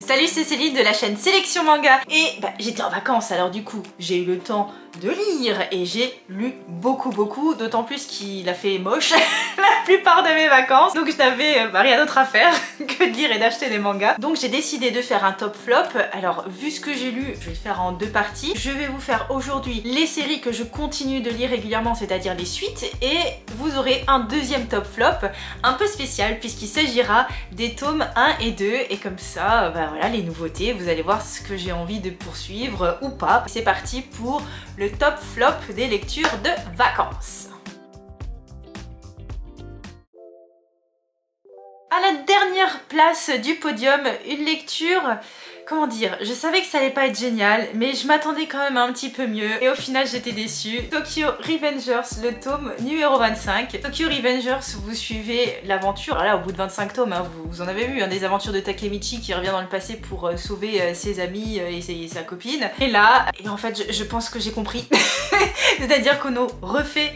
Salut, c'est Céline de la chaîne Sélection Manga. Et j'étais en vacances, alors du coup j'ai eu le temps de lire et j'ai lu beaucoup, d'autant plus qu'il a fait moche la plupart de mes vacances, donc je n'avais rien d'autre à faire que de lire et d'acheter des mangas. Donc j'ai décidé de faire un top flop. Alors vu ce que j'ai lu, je vais le faire en deux parties. Je vais vous faire aujourd'hui les séries que je continue de lire régulièrement, c'est-à-dire les suites, et vous aurez un deuxième top flop un peu spécial puisqu'il s'agira des tomes 1 et 2, et comme ça, voilà les nouveautés, vous allez voir ce que j'ai envie de poursuivre ou pas. C'est parti pour le top flop des lectures de vacances. À la dernière place du podium, une lecture, comment dire, je savais que ça allait pas être génial, mais je m'attendais quand même à un petit peu mieux, et au final j'étais déçue. Tokyo Revengers, le tome numéro 25. Tokyo Revengers, vous suivez l'aventure, là au bout de 25 tomes, hein, vous en avez vu, des aventures de Takemichi qui revient dans le passé pour sauver ses amis et sa copine. Et là, en fait je pense que j'ai compris. C'est-à-dire qu'on a refait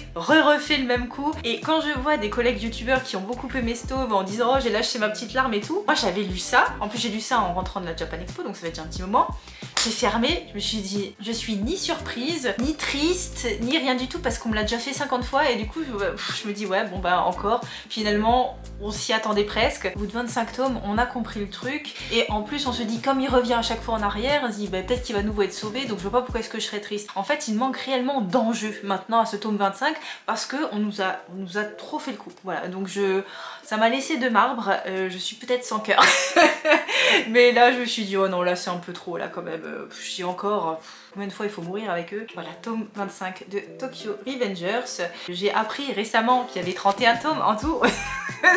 le même coup, et quand je vois des collègues youtubeurs qui ont beaucoup aimé ce tome en disant oh j'ai lâché ma petite larme et tout, moi j'avais lu ça, en plus j'ai lu ça en rentrant de la Japan Expo, donc ça va être un petit moment. J'ai fermé, je me suis dit, je suis ni surprise, ni triste, ni rien du tout, parce qu'on me l'a déjà fait 50 fois, et du coup je me dis ouais bon encore, finalement on s'y attendait presque. Au bout de 25 tomes on a compris le truc, et en plus on se dit comme il revient à chaque fois en arrière, on se dit peut-être qu'il va nouveau être sauvé, donc je vois pas pourquoi est-ce que je serais triste. En fait il manque réellement d'enjeu maintenant à ce tome 25, parce que on nous a trop fait le coup, voilà, donc ça m'a laissé de marbre, je suis peut-être sans cœur. Mais là je me suis dit oh non là c'est un peu trop là quand même, je dis encore combien de fois il faut mourir avec eux. Voilà, tome 25 de Tokyo Revengers. J'ai appris récemment qu'il y avait 31 tomes en tout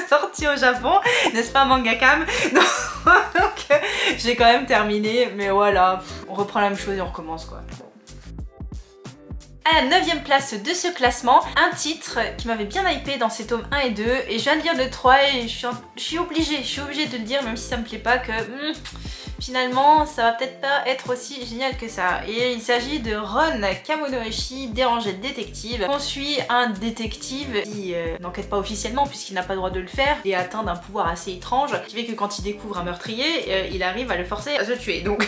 sortis au Japon, n'est-ce pas Mangakam? Donc j'ai quand même terminé, mais voilà, on reprend la même chose et on recommence quoi. À la 9ème place de ce classement, un titre qui m'avait bien hypé dans ces tomes 1 et 2, et je viens de lire le 3 et je suis obligée de le dire, même si ça me plaît pas, que finalement ça va peut-être pas être aussi génial que ça. Et il s'agit de Ron Kamonohashi, Dérangé détective. On suit un détective qui n'enquête pas officiellement puisqu'il n'a pas le droit de le faire. Il est atteint d'un pouvoir assez étrange qui fait que quand il découvre un meurtrier, il arrive à le forcer à se tuer. Donc,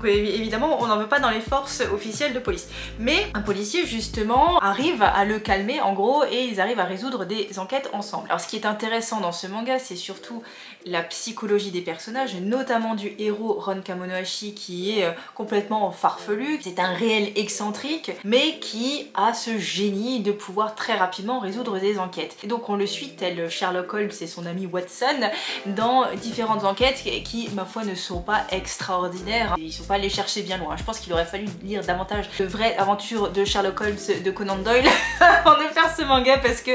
évidemment on n'en veut pas dans les forces officielles de police. Mais un policier justement arrive à le calmer en gros, et ils arrivent à résoudre des enquêtes ensemble. Alors ce qui est intéressant dans ce manga, c'est surtout la psychologie des personnages, notamment du héros Ron Kamonohashi qui est complètement farfelu. C'est un réel excentrique mais qui a ce génie de pouvoir très rapidement résoudre des enquêtes. Et donc on le suit tel Sherlock Holmes et son ami Watson dans différentes enquêtes qui ma foi ne sont pas extraordinaires. Ils sont pas allés chercher bien loin. Je pense qu'il aurait fallu lire davantage de vraies aventures de Sherlock Holmes de Conan Doyle avant de faire ce manga, parce que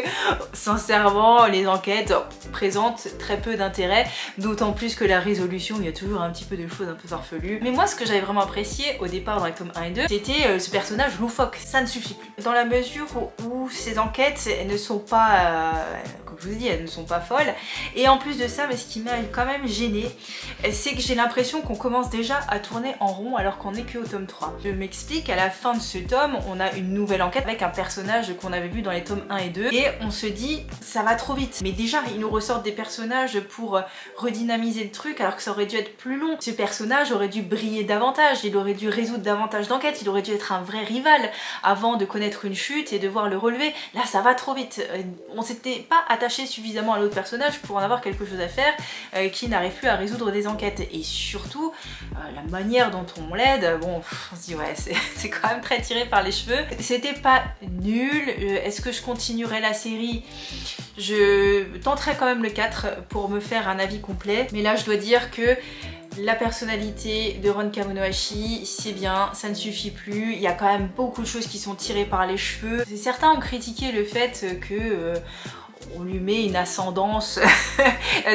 sincèrement les enquêtes présentent très peu d'intérêt, d'autant plus que la résolution, il y a toujours un petit peu de choses un peu farfelues. Mais moi ce que j'avais vraiment apprécié au départ dans les tomes 1 et 2, c'était ce personnage loufoque. Ça ne suffit plus. Dans la mesure où ces enquêtes elles ne sont pas, comme je vous ai dit, elles ne sont pas folles, et en plus de ça, mais ce qui m'a quand même gênée, c'est que j'ai l'impression qu'on commence déjà à tourner en rond alors qu'on n'est que au tome 3. Je m'explique, à la fin de ce tome, on a une nouvelle enquête avec un personnage qu'on avait vu dans les tomes 1 et 2, et on se dit ça va trop vite. Mais déjà ils nous ressortent des personnages pour redynamiser le truc alors que ça aurait dû être plus long. Ce personnage aurait dû briller davantage, il aurait dû résoudre davantage d'enquêtes, il aurait dû être un vrai rival avant de connaître une chute et devoir le relever. Là ça va trop vite. On s'était pas attaché suffisamment à l'autre personnage pour en avoir quelque chose à faire, qui n'arrive plus à résoudre des enquêtes. Et surtout la manière dont on l'aide, bon on se dit ouais c'est quand même très tiré par les cheveux. C'était pas nul. Est-ce que je continuerai la série? Je tenterai quand même le 4 pour me faire un avis complet, mais là je dois dire que la personnalité de Ron Kamonohashi, c'est bien, ça ne suffit plus. Il y a quand même beaucoup de choses qui sont tirées par les cheveux. Certains ont critiqué le fait que on lui met une ascendance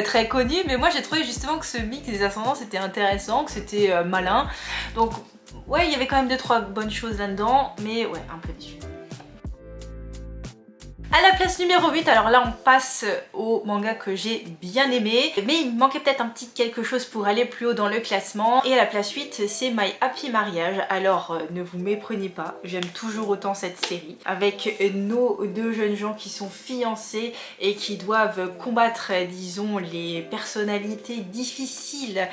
très connue, mais moi j'ai trouvé justement que ce mix des ascendances était intéressant, que c'était malin. Donc ouais, il y avait quand même 2-3 bonnes choses là-dedans, mais ouais, un peu déçu. À la place numéro 8, alors là on passe au manga que j'ai bien aimé, mais il me manquait peut-être un petit quelque chose pour aller plus haut dans le classement. Et à la place 8, c'est My Happy Marriage. Alors ne vous méprenez pas, j'aime toujours autant cette série, avec nos deux jeunes gens qui sont fiancés et qui doivent combattre, disons, les personnalités difficiles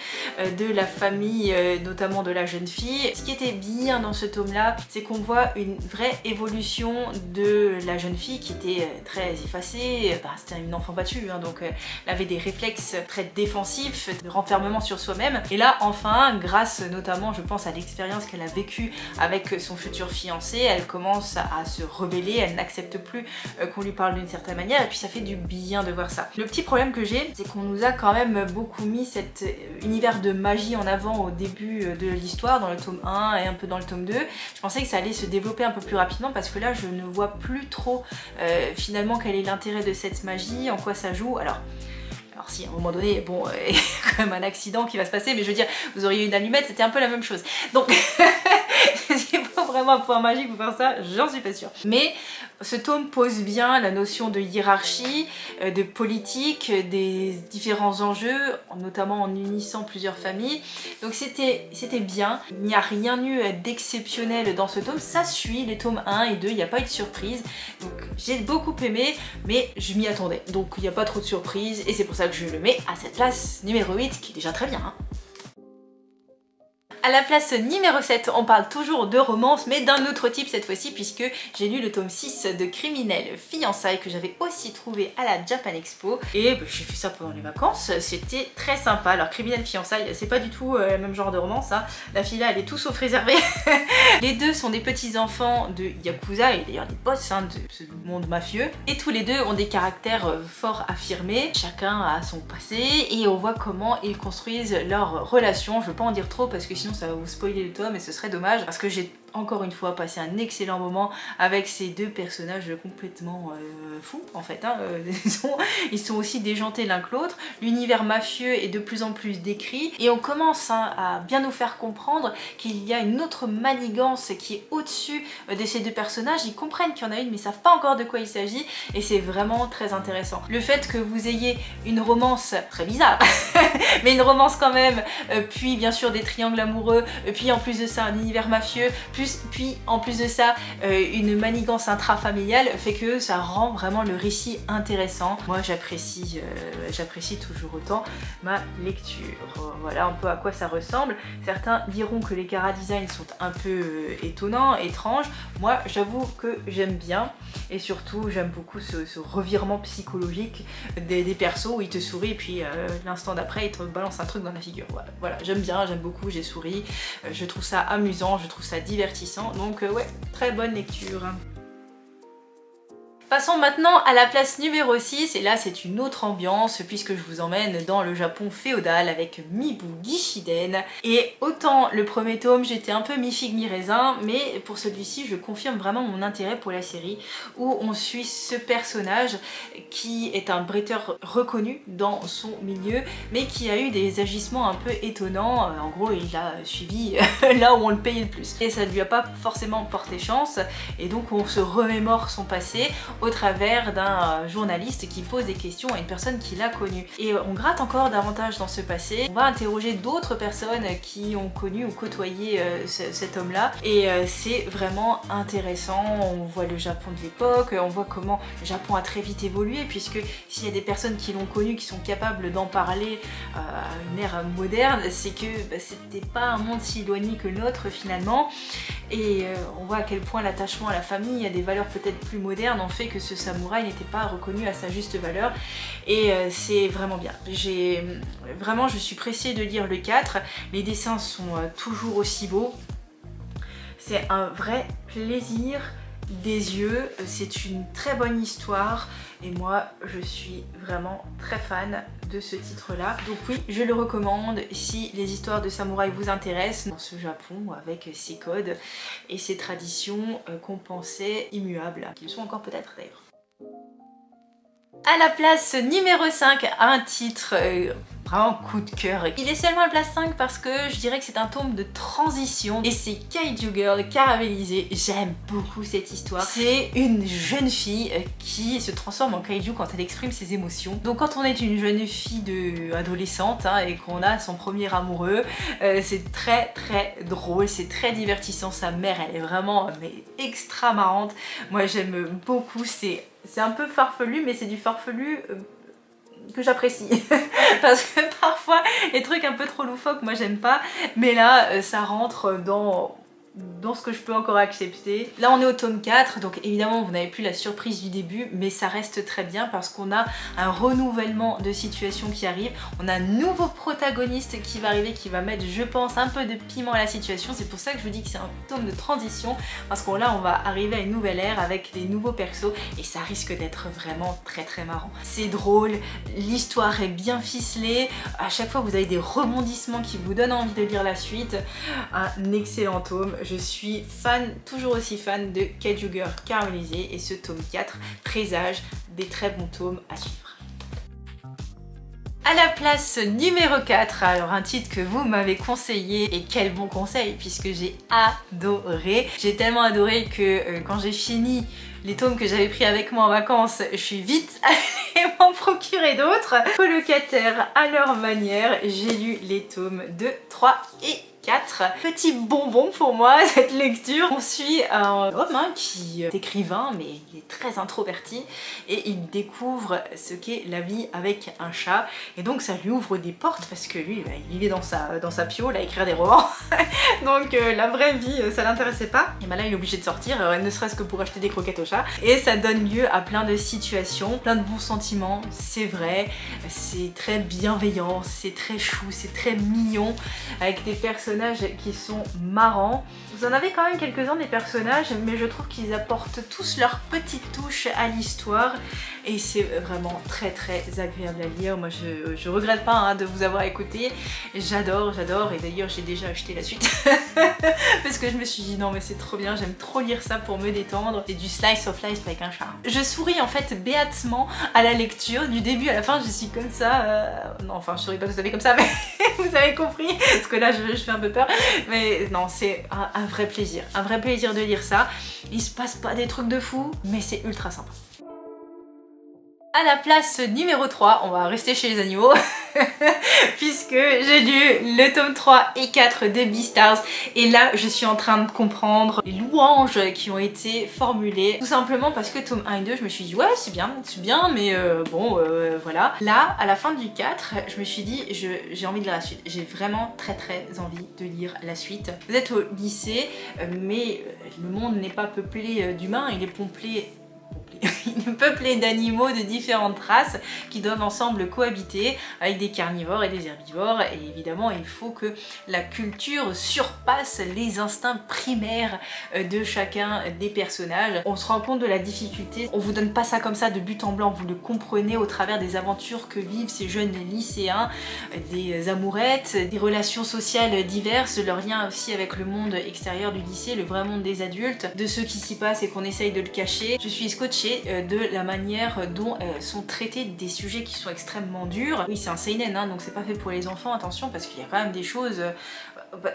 de la famille, notamment de la jeune fille. Ce qui était bien dans ce tome-là, c'est qu'on voit une vraie évolution de la jeune fille qui était très effacée, c'était une enfant battue, hein, donc elle avait des réflexes très défensifs, de renfermement sur soi-même. Et là enfin, grâce notamment je pense à l'expérience qu'elle a vécue avec son futur fiancé, elle commence à se rebeller, elle n'accepte plus qu'on lui parle d'une certaine manière, et puis ça fait du bien de voir ça. Le petit problème que j'ai, c'est qu'on nous a quand même beaucoup mis cet univers de magie en avant au début de l'histoire, dans le tome 1 et un peu dans le tome 2. Je pensais que ça allait se développer un peu plus rapidement parce que là je ne vois plus trop finalement quel est l'intérêt de cette magie, en quoi ça joue. Alors si à un moment donné, bon, il y a quand même un accident qui va se passer, mais je veux dire, vous auriez une allumette, c'était un peu la même chose. Donc, c'est pas vraiment un pouvoir magique pour faire ça, j'en suis pas sûre. Mais ce tome pose bien la notion de hiérarchie, de politique, des différents enjeux, notamment en unissant plusieurs familles. Donc c'était bien, il n'y a rien eu d'exceptionnel dans ce tome, ça suit les tomes 1 et 2, il n'y a pas eu de surprise. Donc j'ai beaucoup aimé, mais je m'y attendais. Donc il n'y a pas trop de surprises et c'est pour ça que je le mets à cette place numéro 8 qui est déjà très bien. Hein. À la place numéro 7, on parle toujours de romance, mais d'un autre type cette fois-ci, puisque j'ai lu le tome 6 de Criminel Fiançailles que j'avais aussi trouvé à la Japan Expo. Et j'ai fait ça pendant les vacances, c'était très sympa. Alors Criminel Fiançailles, c'est pas du tout le même genre de romance, hein. La fille là, elle est tout sauf réservée. Les deux sont des petits enfants de Yakuza, et d'ailleurs des boss hein, de ce monde mafieux. Et tous les deux ont des caractères fort affirmés, chacun a son passé, et on voit comment ils construisent leur relation. Je veux pas en dire trop parce que sinon ça va vous spoiler le tome et ce serait dommage, parce que j'ai encore une fois passé un excellent moment avec ces deux personnages complètement fous en fait. Hein. Ils sont aussi déjantés l'un que l'autre. L'univers mafieux est de plus en plus décrit et on commence hein, à bien nous faire comprendre qu'il y a une autre manigance qui est au-dessus de ces deux personnages. Ils comprennent qu'il y en a une mais ils savent pas encore de quoi il s'agit et c'est vraiment très intéressant. Le fait que vous ayez une romance très bizarre mais une romance quand même, puis bien sûr des triangles amoureux, puis en plus de ça un univers mafieux, puis en plus de ça une manigance intrafamiliale fait que ça rend vraiment le récit intéressant. Moi j'apprécie toujours autant ma lecture. Voilà un peu à quoi ça ressemble. Certains diront que les chara-designs sont un peu étonnants, étranges. Moi j'avoue que j'aime bien et surtout j'aime beaucoup ce revirement psychologique des persos où ils te sourient et puis l'instant d'après ils te balancent un truc dans la figure. Voilà, j'aime bien, j'aime beaucoup, j'ai souri. Je trouve ça amusant, je trouve ça divertissant, donc ouais, très bonne lecture. Passons maintenant à la place numéro 6 et là c'est une autre ambiance puisque je vous emmène dans le Japon féodal avec Mibu Gishiden. Et autant le premier tome j'étais un peu mi-figue mi-raisin, mais pour celui-ci je confirme vraiment mon intérêt pour la série où on suit ce personnage qui est un bretteur reconnu dans son milieu mais qui a eu des agissements un peu étonnants. En gros il a suivi là où on le payait le plus et ça ne lui a pas forcément porté chance et donc on se remémore son passé au travers d'un journaliste qui pose des questions à une personne qui l'a connu. Et on gratte encore davantage dans ce passé. On va interroger d'autres personnes qui ont connu ou côtoyé cet homme-là. Et c'est vraiment intéressant. On voit le Japon de l'époque, on voit comment le Japon a très vite évolué, puisque s'il y a des personnes qui l'ont connu, qui sont capables d'en parler à une ère moderne, c'est que c'était pas un monde si éloigné que le nôtre finalement. Et on voit à quel point l'attachement à la famille, à des valeurs peut-être plus modernes, ont fait que ce samouraï n'était pas reconnu à sa juste valeur. Et c'est vraiment bien. Vraiment, je suis pressée de lire le 4. Les dessins sont toujours aussi beaux. C'est un vrai plaisir des yeux. C'est une très bonne histoire. Et moi, je suis vraiment très fan de ce titre-là. Donc oui, je le recommande si les histoires de samouraï vous intéressent, dans ce Japon avec ses codes et ses traditions qu'on pensait immuables, qu'ils sont encore peut-être d'ailleurs. À la place numéro 5, un titre vraiment coup de cœur. Il est seulement à place 5 parce que je dirais que c'est un tome de transition et c'est Kaiju Girl caramélisée. J'aime beaucoup cette histoire. C'est une jeune fille qui se transforme en kaiju quand elle exprime ses émotions. Donc quand on est une jeune fille adolescente et qu'on a son premier amoureux, c'est très drôle, c'est très divertissant. Sa mère, elle est vraiment extra marrante. Moi j'aime beaucoup, c'est un peu farfelu, mais c'est du farfelu que j'apprécie parce que parfois les trucs un peu trop loufoques moi j'aime pas, mais là ça rentre dans ce que je peux encore accepter. Là on est au tome 4, donc évidemment vous n'avez plus la surprise du début, mais ça reste très bien parce qu'on a un renouvellement de situation qui arrive, on a un nouveau protagoniste qui va arriver, qui va mettre, je pense, un peu de piment à la situation. C'est pour ça que je vous dis que c'est un tome de transition, parce que là on va arriver à une nouvelle ère avec des nouveaux persos et ça risque d'être vraiment très marrant. C'est drôle, l'histoire est bien ficelée, à chaque fois vous avez des rebondissements qui vous donnent envie de lire la suite. Un excellent tome. Je suis fan, toujours aussi fan de Kaiju Girl caramélisée et ce tome 4 présage des très bons tomes à suivre. À la place numéro 4, alors un titre que vous m'avez conseillé, et quel bon conseil puisque j'ai adoré. J'ai tellement adoré que quand j'ai fini les tomes que j'avais pris avec moi en vacances, je suis vite allée m'en procurer d'autres. Colocataires à leur manière, j'ai lu les tomes 2, 3 et 4. Petit bonbon pour moi cette lecture. On suit un homme qui est écrivain mais il est très introverti et il découvre ce qu'est la vie avec un chat et donc ça lui ouvre des portes parce que lui il est dans sa piole à écrire des romans donc la vraie vie ça l'intéressait pas et là il est obligé de sortir ne serait-ce que pour acheter des croquettes au chat et ça donne lieu à plein de situations, plein de bons sentiments, c'est vrai, c'est très bienveillant, c'est très chou, c'est très mignon avec des personnages qui sont marrants. Vous en avez quand même quelques-uns des personnages, mais je trouve qu'ils apportent tous leur petite touche à l'histoire et c'est vraiment très agréable à lire. Moi je regrette pas de vous avoir écouté, j'adore et d'ailleurs j'ai déjà acheté la suite parce que je me suis dit non mais c'est trop bien, j'aime trop lire ça pour me détendre. C'est du slice of life avec un chat. Je souris en fait béatement à la lecture, du début à la fin je suis comme ça, non enfin je souris pas tout à fait comme ça mais vous avez compris parce que là je fais un peu peur, mais non c'est un vrai plaisir de lire ça. Il se passe pas des trucs de fou mais c'est ultra sympa. À la place numéro 3, on va rester chez les animaux puisque j'ai lu le tome 3 et 4 de Beastars et là je suis en train de comprendre les louanges qui ont été formulées tout simplement parce que tome 1 et 2 je me suis dit ouais c'est bien mais bon voilà. Là à la fin du 4 je me suis dit j'ai envie de lire la suite, j'ai vraiment très envie de lire la suite. Vous êtes au lycée mais le monde n'est pas peuplé d'humains, il est peuplé d'animaux de différentes races qui doivent ensemble cohabiter avec des carnivores et des herbivores et évidemment il faut que la culture surpasse les instincts primaires de chacun des personnages. On se rend compte de la difficulté, on vous donne pas ça comme ça de but en blanc, vous le comprenez au travers des aventures que vivent ces jeunes lycéens, des amourettes, des relations sociales diverses, leur lien aussi avec le monde extérieur du lycée, le vrai monde des adultes, de ce qui s'y passe et qu'on essaye de le cacher. Je suis scotchée de la manière dont sont traités des sujets qui sont extrêmement durs. Oui c'est un seinen donc c'est pas fait pour les enfants, attention parce qu'il y a quand même des choses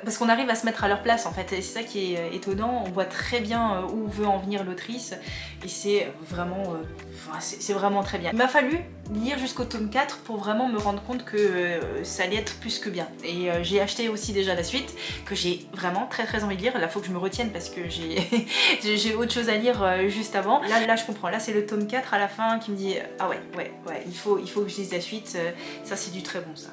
parce qu'on arrive à se mettre à leur place en fait et c'est ça qui est étonnant, on voit très bien où veut en venir l'autrice et c'est vraiment très bien. Il m'a fallu lire jusqu'au tome 4 pour vraiment me rendre compte que ça allait être plus que bien et j'ai acheté aussi déjà la suite que j'ai vraiment très envie de lire. Là faut que je me retienne parce que j'ai autre chose à lire juste avant. Là je comprends, là c'est le tome 4 à la fin qui me dit ah ouais il faut que je lise la suite, ça c'est du très bon ça.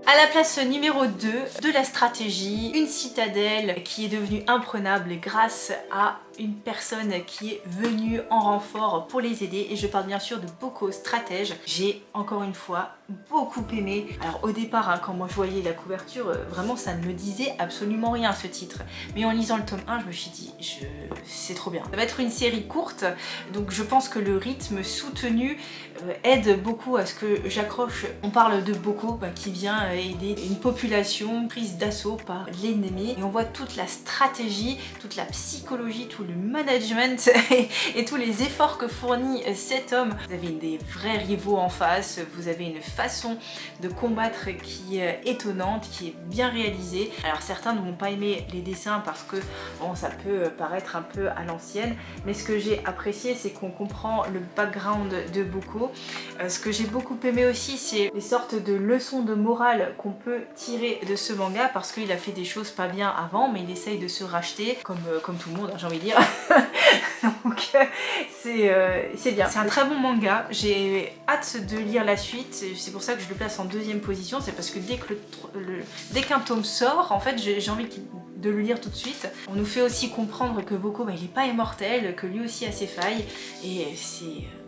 À la place numéro 2 de la stratégie, une citadelle qui est devenue imprenable grâce à une personne qui est venue en renfort pour les aider et je parle bien sûr de Boko Stratège. J'ai encore une fois beaucoup aimé. Alors au départ quand moi je voyais la couverture vraiment ça ne me disait absolument rien ce titre, mais en lisant le tome 1 je me suis dit c'est trop bien. Ça va être une série courte donc je pense que le rythme soutenu aide beaucoup à ce que j'accroche. On parle de Boko qui vient aider une population prise d'assaut par l'ennemi et on voit toute la stratégie, toute la psychologie, tout le management et tous les efforts que fournit cet homme. Vous avez des vrais rivaux en face, vous avez une façon de combattre qui est étonnante, qui est bien réalisée. Alors certains ne vont pas aimer les dessins parce que bon, ça peut paraître un peu à l'ancienne, mais ce que j'ai apprécié, c'est qu'on comprend le background de Boko. Ce que j'ai beaucoup aimé aussi, c'est les sortes de leçons de morale qu'on peut tirer de ce manga, parce qu'il a fait des choses pas bien avant, mais il essaye de se racheter, comme tout le monde, hein, j'ai envie de dire. Donc c'est bien. C'est un très bon manga, j'ai hâte de lire la suite, c'est pour ça que je le place en deuxième position, c'est parce que dès qu'un tome sort, en fait j'ai envie de le lire tout de suite. On nous fait aussi comprendre que Boko, bah, il est pas immortel, que lui aussi a ses failles, et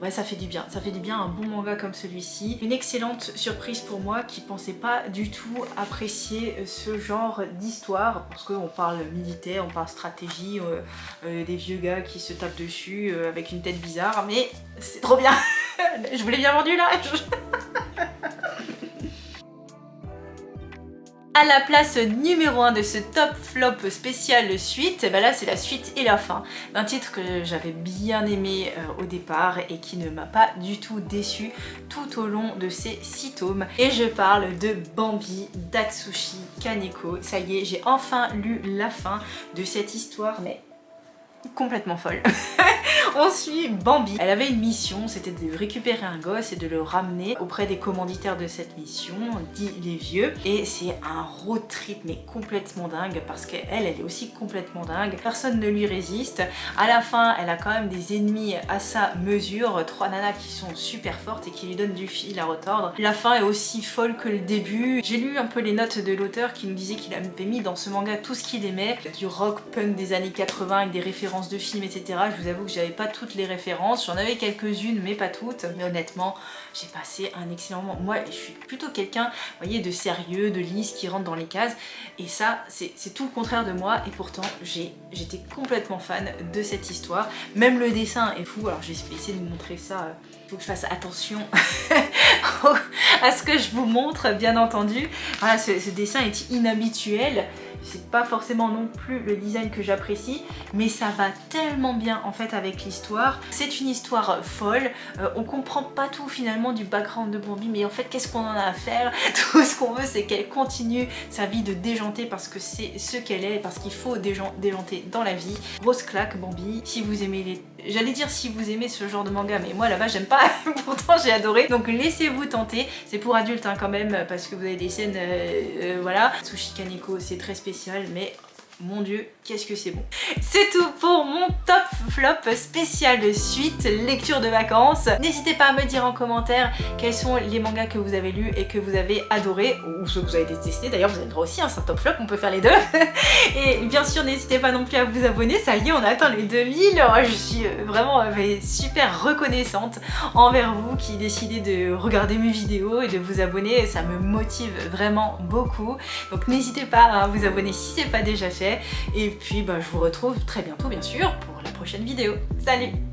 ouais, ça fait du bien. Ça fait du bien un bon manga comme celui-ci. Une excellente surprise pour moi qui pensait pas du tout apprécier ce genre d'histoire, parce qu'on parle militaire, on parle stratégie, des vieux gars qui se tapent dessus avec une tête bizarre, mais c'est trop bien. Je vous l'ai bien vendu là. À la place numéro 1 de ce top flop spécial suite, ben là c'est la suite et la fin d'un titre que j'avais bien aimé au départ et qui ne m'a pas du tout déçu tout au long de ces 6 tomes. Et je parle de Bambi d'Atsushi Kaneko. Ça y est, j'ai enfin lu la fin de cette histoire, mais complètement folle. On suit Bambi. Elle avait une mission, c'était de récupérer un gosse et de le ramener auprès des commanditaires de cette mission, dit les vieux. Et c'est un road trip mais complètement dingue, parce qu'elle est aussi complètement dingue. Personne ne lui résiste. À la fin, elle a quand même des ennemis à sa mesure, 3 nanas qui sont super fortes et qui lui donnent du fil à retordre. La fin est aussi folle que le début. J'ai lu un peu les notes de l'auteur qui nous disait qu'il avait mis dans ce manga tout ce qu'il aimait, du rock punk des années 80 avec des références de films, etc. Je vous avoue que j'avais pas toutes les références, j'en avais quelques-unes mais pas toutes, mais honnêtement j'ai passé un excellent moment. Moi je suis plutôt quelqu'un, vous voyez, de sérieux, de lisse, qui rentre dans les cases, et ça c'est tout le contraire de moi, et pourtant j'étais complètement fan de cette histoire. Même le dessin est fou. Alors j'ai essayé de vous montrer ça, il faut que je fasse attention à ce que je vous montre, bien entendu. Voilà, ce dessin est inhabituel, c'est pas forcément non plus le design que j'apprécie, mais ça va tellement bien en fait avec l'histoire. C'est une histoire folle, on comprend pas tout finalement du background de Bambi, mais en fait qu'est-ce qu'on en a à faire? Tout ce qu'on veut c'est qu'elle continue sa vie de déjanter, parce que c'est ce qu'elle est, parce qu'il faut déjanter dans la vie. Grosse claque Bambi. Si vous aimez les... J'allais dire si vous aimez ce genre de manga, mais moi là-bas j'aime pas, pourtant j'ai adoré. Donc laissez-vous tenter, c'est pour adultes hein, quand même, parce que vous avez des scènes, voilà. Atsushi Kaneko c'est très spécial, mais mon dieu, qu'est-ce que c'est bon. C'est tout pour mon top flop spécial de suite, lecture de vacances. N'hésitez pas à me dire en commentaire quels sont les mangas que vous avez lus et que vous avez adoré, ou ceux que vous avez détestés. D'ailleurs vous avez le droit aussi, hein, c'est un top flop, on peut faire les deux. Et bien sûr n'hésitez pas non plus à vous abonner, ça y est on a atteint les 2000. Je suis vraiment super reconnaissante envers vous qui décidez de regarder mes vidéos et de vous abonner, ça me motive vraiment beaucoup. Donc n'hésitez pas à vous abonner si c'est pas déjà fait. Et puis bah, je vous retrouve très bientôt bien sûr pour la prochaine vidéo. Salut!